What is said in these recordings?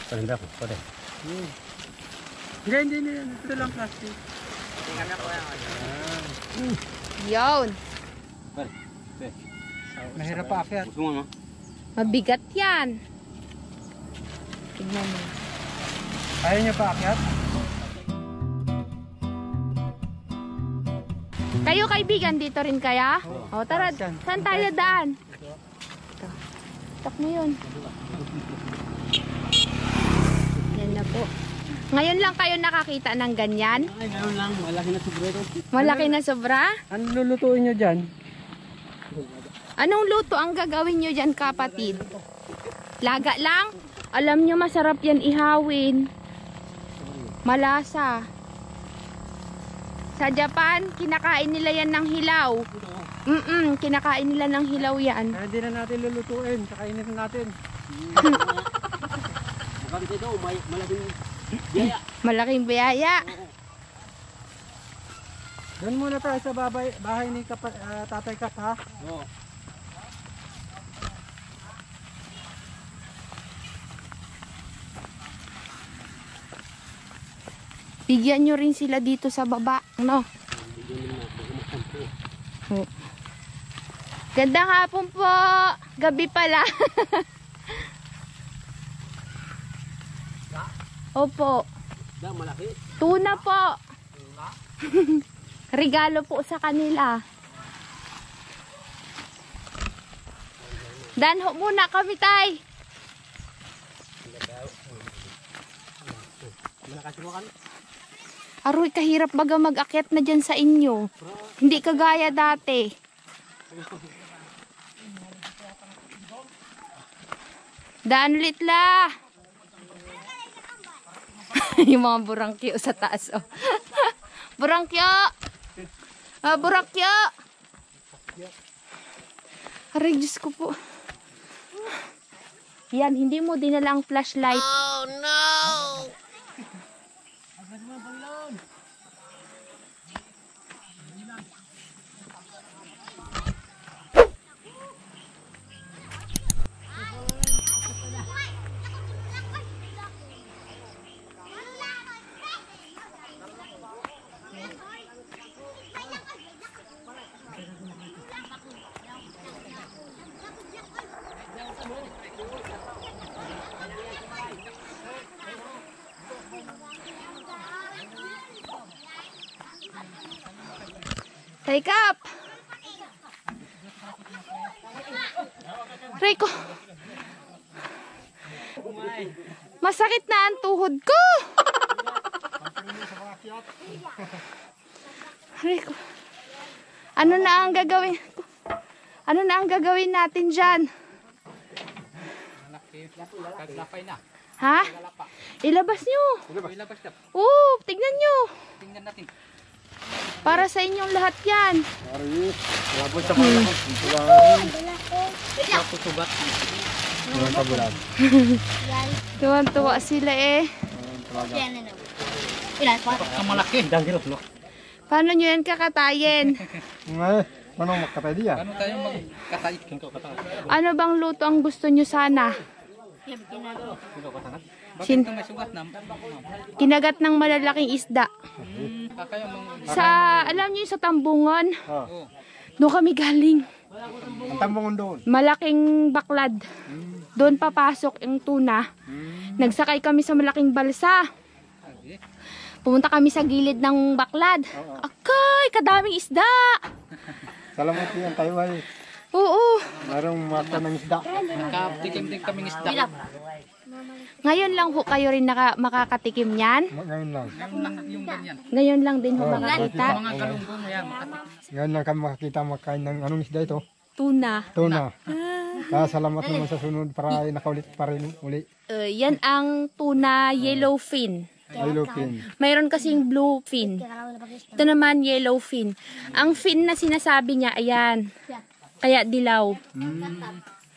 Palinda ko, pwede. Hindi. Ito lang plastic. Tingnan na po yan. Yun. Mahirap pa akyat. Gusto mo, no? Mabigat yan. Tignan mo. Ayaw niya pa akyat? Kayo kaibigan dito rin kaya? O tara, saan tayo daan? Ito. Tak mo yun. Yan na po. Ngayon lang kayo nakakita ng ganyan? Ay, gano'n lang. Malaki na sobra ito. Malaki na sobra? Ano lulutuin niyo dyan? Anong luto ang gagawin nyo dyan, kapatid? Laga lang? Alam nyo, masarap yan ihawin. Malasa. Sa Japan, kinakain nila yan ng hilaw. Kinakain nila ng hilaw yan. Kaya di na natin lulutuin. Kakainin na natin. Bakit ito? Malaking biyaya. Malaking biyaya. Doon muna tayo sa bahay ni Tatay Kat, ha? Oo. Bigyan nyo rin sila dito sa baba, no? Oh. Gandang hapon po. Gabi pala. Opo. Malaki. Tuna po. Regalo po sa kanila. Danho muna kami, tay. Malakas mo kami. Aroy, kahirap baga mag-akyat na dyan sa inyo. Hindi kagaya dati. Daan ulit la. Yung mga burangkyo sa taas. Oh. Burangkyo! Burangkyo! Aray, Diyos ko po. Yan, hindi mo dinala ang flashlight. Oh no! Take up! Rico! Masakit na ang tuhod ko! Rico! Ano na ang gagawin? Ano na ang gagawin natin dyan? Kaglapay na. Ha? Ilabas nyo! Ilabas na. Oo, tignan nyo! Tingnan natin. Para sa inyong lahat yan. Ari, labot sa mga Sugat. Tuwan-tuwa sila eh. Kamalaki. Paano nyo yan kakatayin? Ano makatay diya? Ano tayo magkatay? Ano bang luto ang gusto nyo sana? Bakit ito may sugat na? Kinagat ng malalaking isda. Sa, alam nyo sa Tambungon? Doon kami galing. Ang tambungon doon. Malaking baklad. Doon papasok yung tuna. Nagsakay kami sa malaking balsa. Pumunta kami sa gilid ng baklad. Akay, kadaming isda. Salamat yan tayo ay. Oo. Marong mata ng isda. Nakatikim din kaming isda. Ngayon lang ho kayo rin makakatikim yan. Ngayon lang. Yung ganyan. Ngayon lang din ho makakita. Mga galunggong yan. Ngayon lang kami makakita makain ng anong isda ito. Tuna. Tuna. Salamat naman sa sunod para ay nakaulit pa rin uli. Yan ang tuna yellowfin. Yellowfin. Mayroon kasing blue fin. Ito naman yellow fin. Ang fin na sinasabi niya, ayan. Kaya dilaw.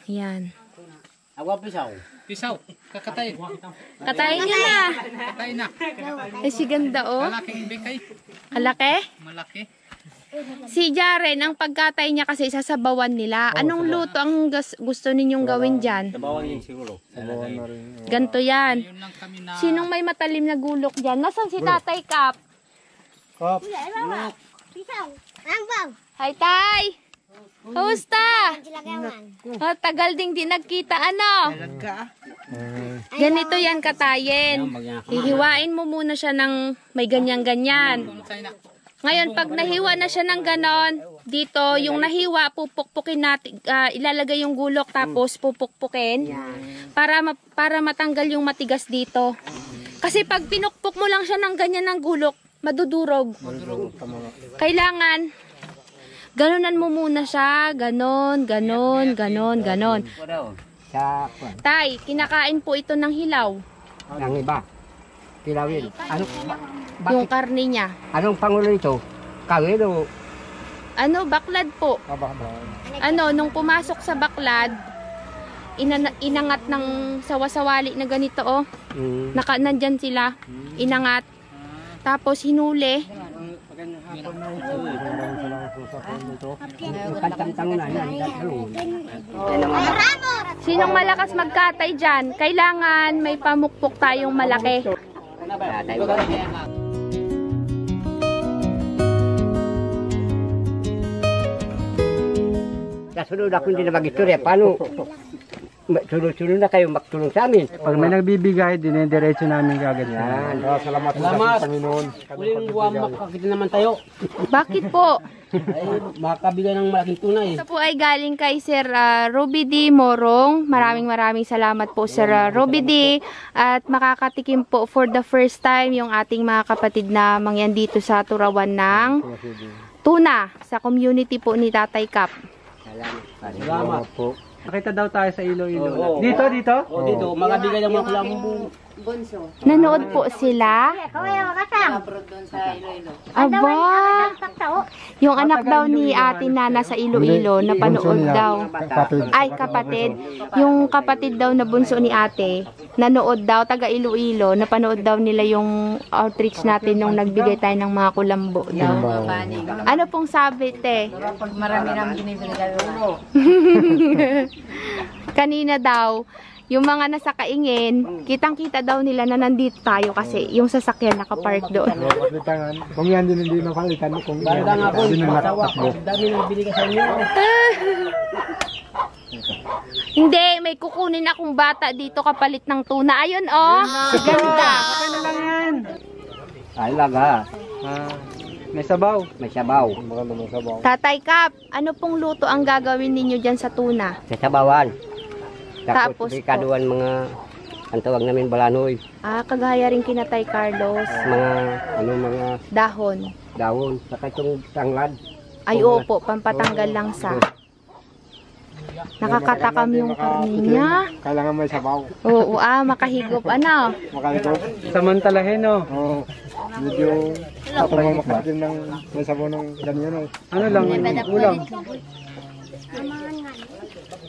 Ayan. Agwa pisaw. Pisaw. Kakatayin. Katayin niyo na. Katayin na. Eh, si ganda oh. Malaking bikay. Kalaki? Malaki. Si Jaren, ang pagkatay niya kasi sasabawan nila. Anong luto ang gusto ninyong gawin dyan? Sabawan yun siguro. Sabawan na rin. Ganto yan. Yun lang kami na... Sinong may matalim na gulok dyan? Nasaan si Tatay Kap? Kap, Hi, Tay! Kamusta? Oh, tagal ding di nagkita, ano? Ganito yan katayin. Hihiwain mo muna siya ng may ganyan-ganyan. Ngayon, pag nahiwa na siya ng ganon, dito, yung nahiwa, pupukpukin natin, ilalagay yung gulok, tapos pupukpukin, para matanggal yung matigas dito. Kasi pag pinukpuk mo lang siya ng ganyan ng gulok, madudurog. Kailangan, ganonan mo muna siya, ganon. Tay, kinakain po ito ng hilaw. Ang iba, kilawin. Yung karne niya. Anong pangulo ito? Kawin o? Ano, baklad po. Ano, nung pumasok sa baklad, inangat ng sawasawali na ganito, oh. Nandyan sila, inangat. Tapos hinuli. Sinong malakas magkatay dyan? Kailangan may pamukpok tayong malaki. Kasunod ako hindi na mag-istorya. Paano? Sunod-sunod na kayo magtulong sa amin. pag may nagbibigay, dinediretso namin kagad yan. Salamat po sa Panginoon. Huling buwan makakita naman tayo. Bakit po? Ay, makakabigay ng malaking tunay. Ito po ay galing kay Sir Ruby D. Morong. Maraming salamat po Sir Ruby D. At makakatikim po for the first time yung ating mga kapatid na mangyan dito sa Turawan ng tuna sa community po ni Tatay Kap. Salamat po. Nakita daw tayo sa Iloilo. Oo. Dito? O dito, makabigay ng mga kulambo. Nanood po sila. Aba, yung anak daw ni Ate Nana sa Iloilo, napanood daw. Ay, kapatid. Yung kapatid daw na bunso ni Ate, nanood daw, taga Iloilo, napanood daw nila yung outreach natin nung nagbigay tayo ng mga kulambo daw. Ano pong sabi, te? Marami nang binibigay. Kanina daw, yung mga nasa kaingin, kitang-kita daw nila na nandito tayo kasi yung sasakyan nakapark doon. Kung yan din hindi mapalitan mo. Kung Banda nga po, hindi matawa. nakatakbo. Dami nang binigay sa inyo. Hindi, may kukunin akong bata dito kapalit ng tuna. Ayun, oh. Ganda. Ay, laga. May sabaw. May sabaw. Tatay Kap, ano pong luto ang gagawin ninyo dyan sa tuna? Sa sabawan. Tapos Tapos kaduan mga, ang tawag namin balanoy. Kagaya rin kina Tay Carlos. Mga Dahon. dawon. Saka itong tanglad. Ay, opo, pampatanggal lang sa. Nakakatakam yung karne niya. Kailangan may sabaw. Oo, makahigop. Ano? Makalikot. Samantalahin, no? Oo. Medyo pamamakit din ng may sabaw ng ganyan. Ano lang, ulam.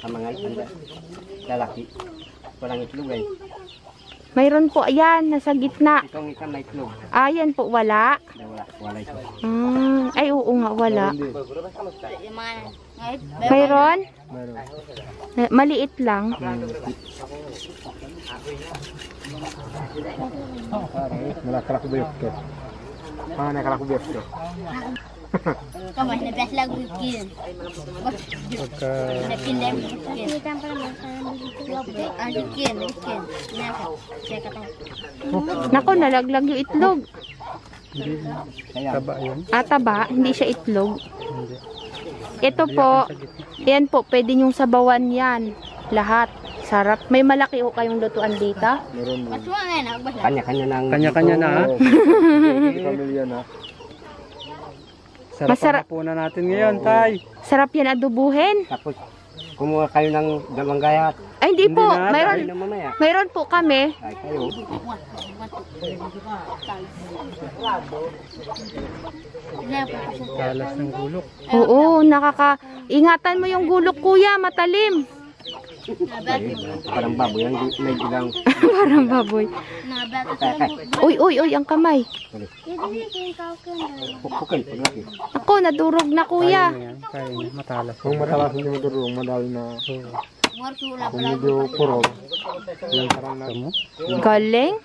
Ang mga lalaki. Walang itlog eh. Mayroon po, ayan, nasa gitna. Itong isa may itlog. Ayan po, wala. Wala ito. Ay, oo nga, wala. Mayroon? Maliit lang. Nakakalakubiyot ko. Nakakalakubiyot ko. Kamu nabias lagu ikin. Napindah ikin. Ikin. Saya kata. Nako, nalaglag yung itlog. Taba yun. Taba, hindi siya itlog. Ito po, yan po, pwede nyong sabawan yan. Lahat. Sarap. May malaki o kayong lutuan dito? Kanya-kanya na. Pamilya na. Sarap po na natin ngayon, Tay. Sarap yan adubuhin. Tapos kumuha kayo ng dalawang gayat. Ay, hindi po. Ay, na mamaya. Mayroon po kami. Ay, kayo. Talas ng gulok. Oo, ingatan mo yung gulok, kuya, matalim. Parang baboy ang may ilang Parang baboy. Uy, ang kamay. pupukin. Pagkaki. Ako, nadurog na kuya. Kaya matalas. Kung matalas hindi madurong, madali na. Kung medyo puro, yan parang na. Galing.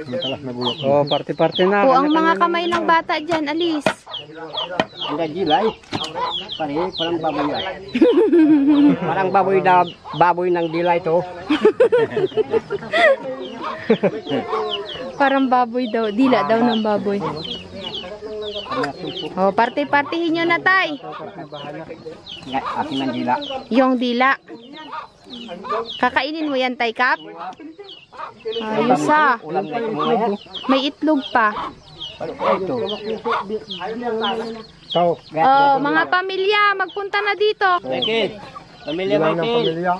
Matalas na bulok. Oh, parte-parte na. O, ang mga kamay ng bata dyan, alis. Hindi gilay. Parang baboy yan. Parang baboy ng dilay to. Parang baboy daw. Dila daw ng baboy. O, parte-partihin nyo na, tay. Akin ng dila. Yung dila. Kakainin mo yan, tay Kap? Ayos ah. Ulam na ito. May itlog pa. Ito. Tao. Oh, mga pamilya, magpunta na dito. Michael. Pamilya Bilang ng Michael. pamilya.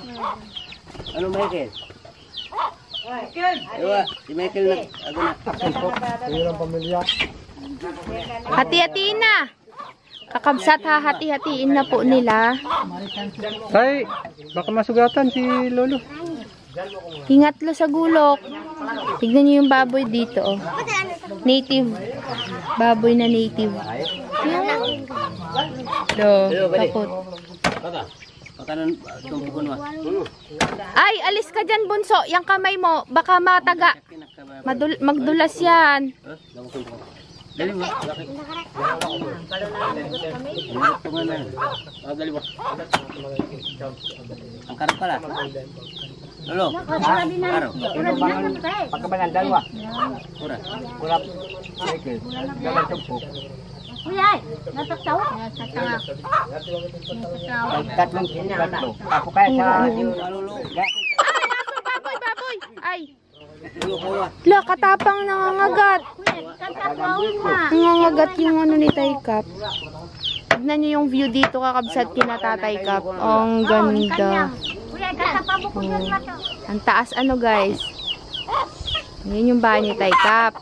Ano Michael? Ewa, si Michael na. Ako na. Bilang pamilya. Hati-hatiin na. Kakabsat ha, hati-hatiin na po nila. Tay, baka masugatan si Lolo. Ingatlo sa gulok. Tignan niyo yung baboy dito, oh. Native. Baboy na native. Do, kapot. Pagkanan, tumpukon mo. Ay, alis ka dyan, bunso. Yang kamay mo, baka mataga. Magdulas yan. Dali mo. Dali mo. Ang karap pala. Lolo. Karo. Pagkabalan dalawa. Ura. Ulap. Michael. Dalang tumpok. Tatlong. Ako kaya sa Baboy. Ay. Lo, katapang nangangagat. Nangangagat yung ano ni Tay Kap. Tignan niyo yung view dito, kakabsat kina Tatay Kap. Ang ganda. Ang taas ano guys. Yan yung bahay ni Tay Kap.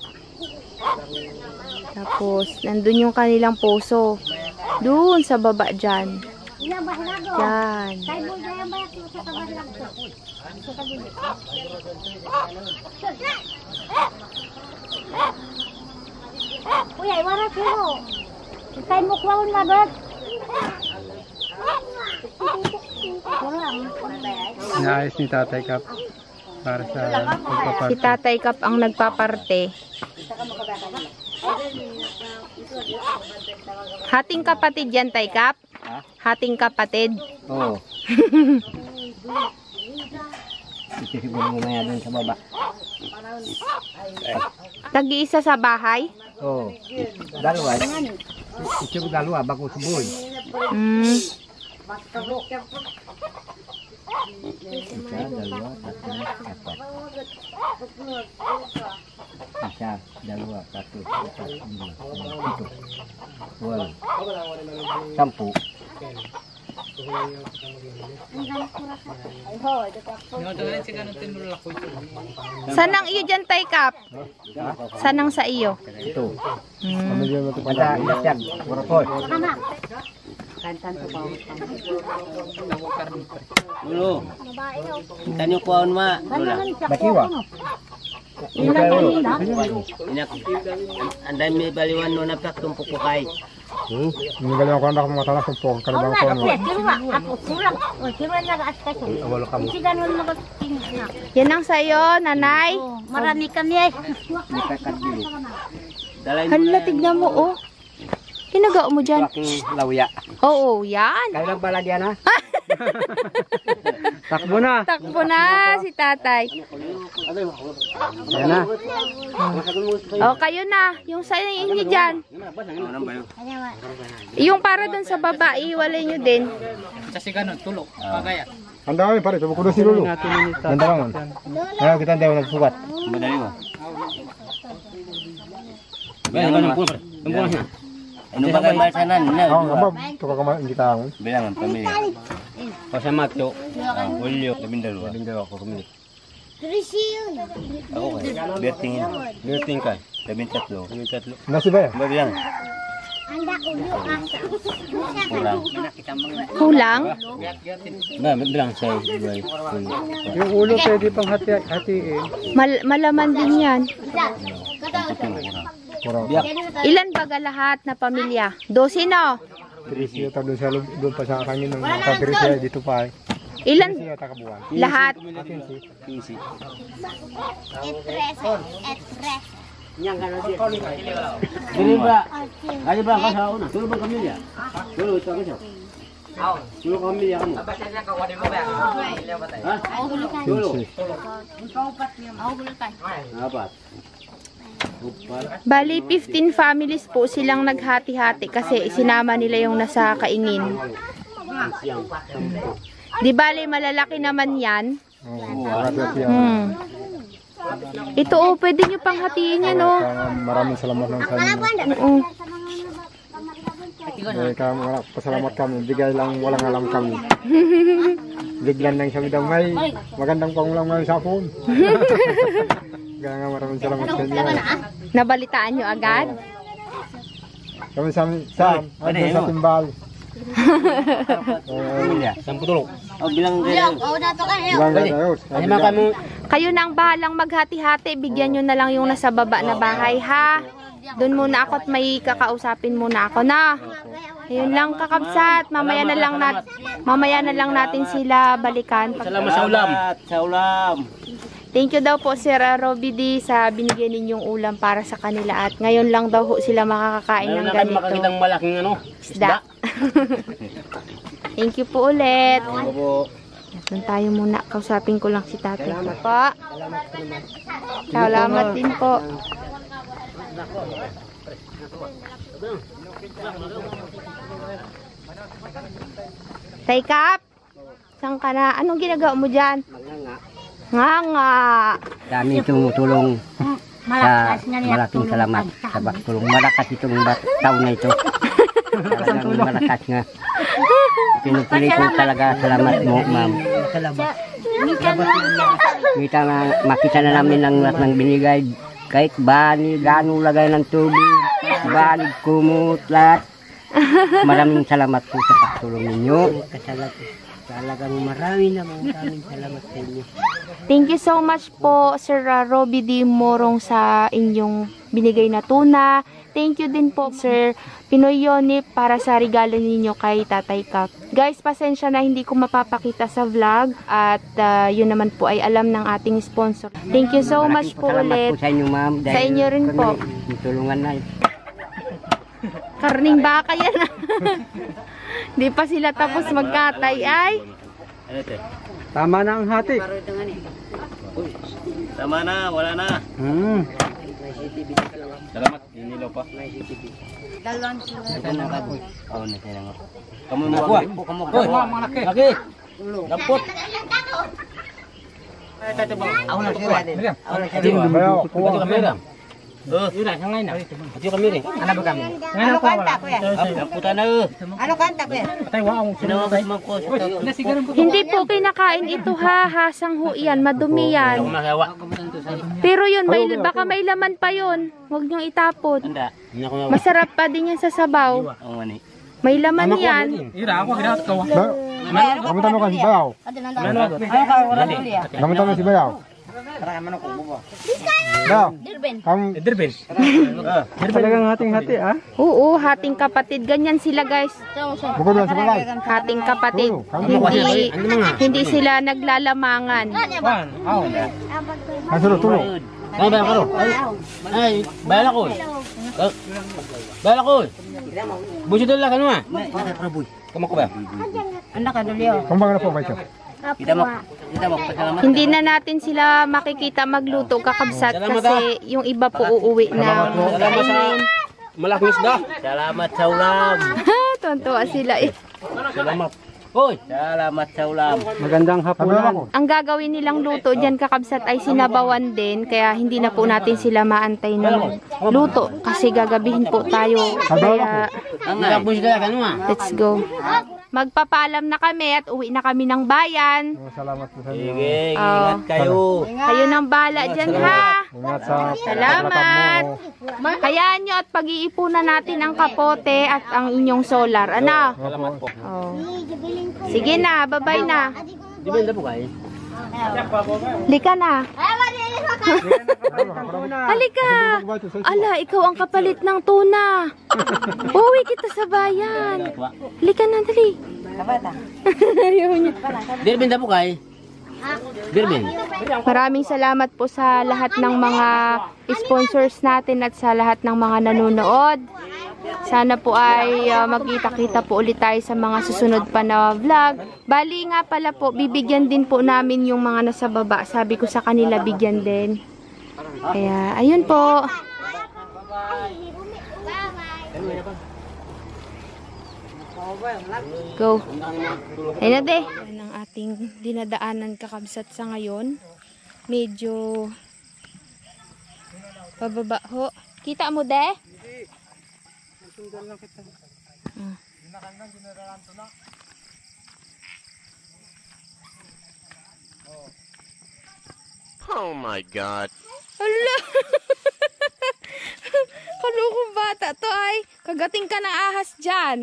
Tapos, nandun yung kanilang puso. Doon sa baba dyan. Yan. Uy, ay wala sino. Ikay mo kwawon mabot. Naayos ni Tatay Kap para sa Si pagpaparte. Tatay Kap ang nagpaparte. Hating kapatid yan, Tay Kap? Hating kapatid? Oo. Ito siguro mamaya doon sa baba. Tag-iisa sa bahay? Oo. Dalawa. Ito dalawa bago suboy. Isa, dalawa, tatlo, apat. Isa, dalawa, tatlo, apat, lima, pito. Walo. 10. Saan ang iyo dyan, Tay Kap? Saan ang sa iyo? Ito. Pamilya mo ito Pada ilasyan. Warapol. Lolo. Kita niyo kuhaon ma. Lola. Bakiwa. Inak. Anday may baliwan no na pak tumpuk ko kay. Nagaling ako na matalas ng pong kalabang ko. Yan ang sa iyo, nanay. Marami kami. Dalay mo. Hala, tignan mo, oh. Kinagawa mo dyan. Aking lawya. Oo, yan. Kaya lang pala diyan ha? Takbo na. Takbo na si tatay. Ayan na. O, kayo na. Yung sa inyo dyan. Yung para dun sa baba, iwalay nyo din. Kasi ganun, tulog. Pagaya. Ang dami pare, sabi ko na si Lolo. Ang dami. Ayaw kita daw nagsugat. Madali mo. Ano ba kayo sanan? Oo, abab. Ito ka kamain kita ako. Bilangan pamilya. Pasama to. Julio, 12 ako kami. Ako kay. Bertingin. Berting ka. 13. Nasi ba yan? Bilang. Anda ulo asa. Kulang. Kulang? Ba, bilang siya. Yung ulo pwede pang hatiin. Malaman din yan. Kurang. Ilan baga lahat na pamilya? 12 no? Trisyo ta doon sa doon pa sa kanya ng Trisyo dito pa. Ilan? Trisyo ta kabuan. Lahat? Dili ba? Ayo ba ka sa una? Tulog ba kami niya? Tulog ito kasi. Tulog kami niya kamo. Ha? Tulog. Apat. Bali, 15 families po silang naghati-hati kasi sinama nila yung nasa kaingin. Di bali, malalaki naman yan. Ito oh, pwede nyo pang hatiin yan oh. Maraming salamat ng sa inyo. Oo. Pasalamat kami. Bigay lang walang alam kami. Biglan lang sabi daw may magandang pangulang may sapon. Kaya nga maraming salamat sa inyo. Nabalitaan nyo agad? Kami sa timbal. Samputulog. Oh, bilang kayo. Bilang kayo. Kayo nang bahalang maghati-hati, bigyan nyo na lang yung nasa baba na bahay ha. Doon muna ako at may kakausapin muna ako na. Ayun lang kakabsat, mamaya na lang natin sila balikan. Salamat sa ulam. Sa ulam. Thank you daw po Sir Robby D sa binigyan ninyong ulam para sa kanila at ngayon lang daw ho sila makakakain ng ganito. Makakitang malaking Isda. Thank you po ulit. Po. Doon tayo muna. Kausapin ko lang si tatay ko po. Salamat din po. Tay Kap, saan ka na? Anong ginagawa mo dyan? Nga. Dami tumutulong sa malaking salamat sa pagtulong. Malakas itong taon na ito. Talagang malakas nga. Pinupili ko talaga salamat mo, ma'am. Makita na namin ang lahat ng binigay. Kahit bani, gano'ng lagay ng tubig, bani, kumot, lahat. Maraming salamat po sa pagtulong ninyo. Talagang maraming salamat sa inyo. Thank you so much po Sir Robby D. Morong sa inyong binigay na tuna. Thank you din po Sir Pinoy Yonip para sa regalo ninyo kay Tatay Kap. Guys, pasensya na hindi ko mapapakita sa vlog at yun naman po ay alam ng ating sponsor. Thank you so much po ulit. Sa inyo, ma'am. Sa inyo rin po. Tulungan na. Karning baka yan. Di pa sila tapos magkatay ay. Tama na ang hati. Tama na, wala na. Salamat, inilaw pa. Oh, nasayang ako. Kamu mo ako. Kamu ko. Laki. Dapat. Ako na siya. Ako na kamera. Yun na, hangay na. Ito kami rin. Ano ba kami? Ano kanta ko yan? Puta na. Ano kanta ko yan? Patay waong Sinawagas mo ko. Hindi po kinakain ito ha. Hasang ho yan. Madumi yan. Ako masawa. Pero yun, baka may laman pa yun. Huwag niyong itapon. Anda. Masarap pa din yan sa sabaw. Ang mani. May laman yan. Ira ako ginat ko. Kamu tanong ka si Bayaw. Kamu tanong si Bayaw. Daw. Kamu Dirben. talagang hating-hati ah. Oo, hating kapatid. Ganyan sila guys. Bukod na sa balay. Hating kapatid. Hindi sila naglalamangan. Masuro tulo. Ay, bayang karo. Ay, bayang ako. Bayang ako. Busi doon lang, ano ah? Kamu ko ba? Kung baga na po ba ito? Kita mo, pasalamat. Hindi na natin sila makikita magluto kakabsat kasi yung iba po uuwi na. Salamat sa malaking isda. Salamat sa ulam. Tontuwa sila eh. Salamat. Hoy, salamat sa ulam. Magandang hapunan. Ang gagawin nilang luto dyan kakabsat ay sinabawan din kaya hindi na po natin sila maantay ng luto kasi gagabihin po tayo. Kaya let's go. Magpapaalam na kami at uwi na kami ng bayan. Salamat po sa inyo. Sige, ingat kayo. Kayo nang bahala dyan ha. Ingat sa Salamat. Hayaan nyo at pag-iipunan natin ang kapote at ang inyong solar. Ano? Salamat po. Oh. Sige na, bye-bye na. Di ba po kayo? Halika na. Halika. Ala, ikaw ang kapalit ng tuna. Uwi kita sa bayan. Halika na, dali. Ayaw niya. Dirbin po kayo? Dirbin. Maraming salamat po sa lahat ng mga sponsors natin at sa lahat ng mga nanonood. Sana po ay magkita-kita po ulit tayo sa mga susunod pa na vlog. Bali nga pala po, bibigyan din po namin yung mga nasa baba. Sabi ko sa kanila, bigyan din. Kaya, ayun po. Go. Ayun na, de. Yan ang ating dinadaanan kakabsat sa ngayon. Medyo pababa ho. Kita mo, de? Oh my God. Hala! Kalukong bata to ay. Kagating ka ng ahas dyan.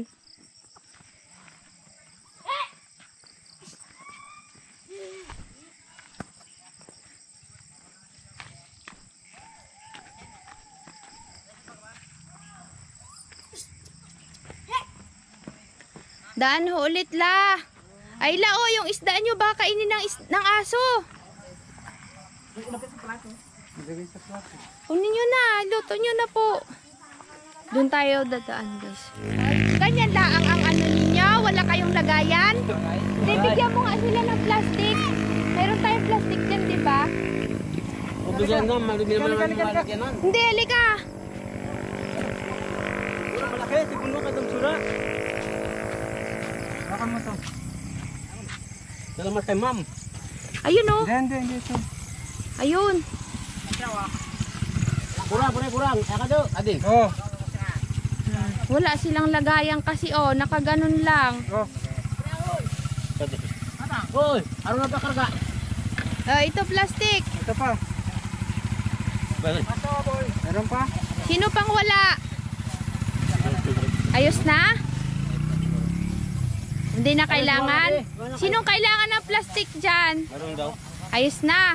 Daan ho ulit la. Ay la oh, yung isda nyo baka kainin ng aso. Kunin nyo na, luto nyo na po. Doon tayo dadaan guys. Ganyan lang ang ano ninyo, wala kayong lagayan. Bigyan mo nga sila ng plastic. Mayroon tayong plastic dyan, di ba? Bigyan naman, malibig naman ang malagyan nun. Hindi, halika. Malaki, sipuno ka itong sura. Baka mo to. Salamat kay ma'am. Ayun oh. Hindi. Ayun. Kurang. Aka do, adin. Oh. Wala silang lagayan kasi oh, nakaganon lang. Oh. Hoy, ano na ba karga? Ito plastic. Ito pa. Meron pa? Sino pang wala? Ayos na? Hindi na kailangan? Sinong kailangan ng plastic dyan? Meron daw. Ayos na.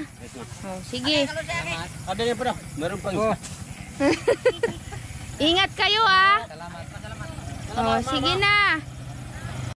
Oh, sige. Ada niya pa daw. Meron pang isa. Ingat kayo ah. Oh, sige na.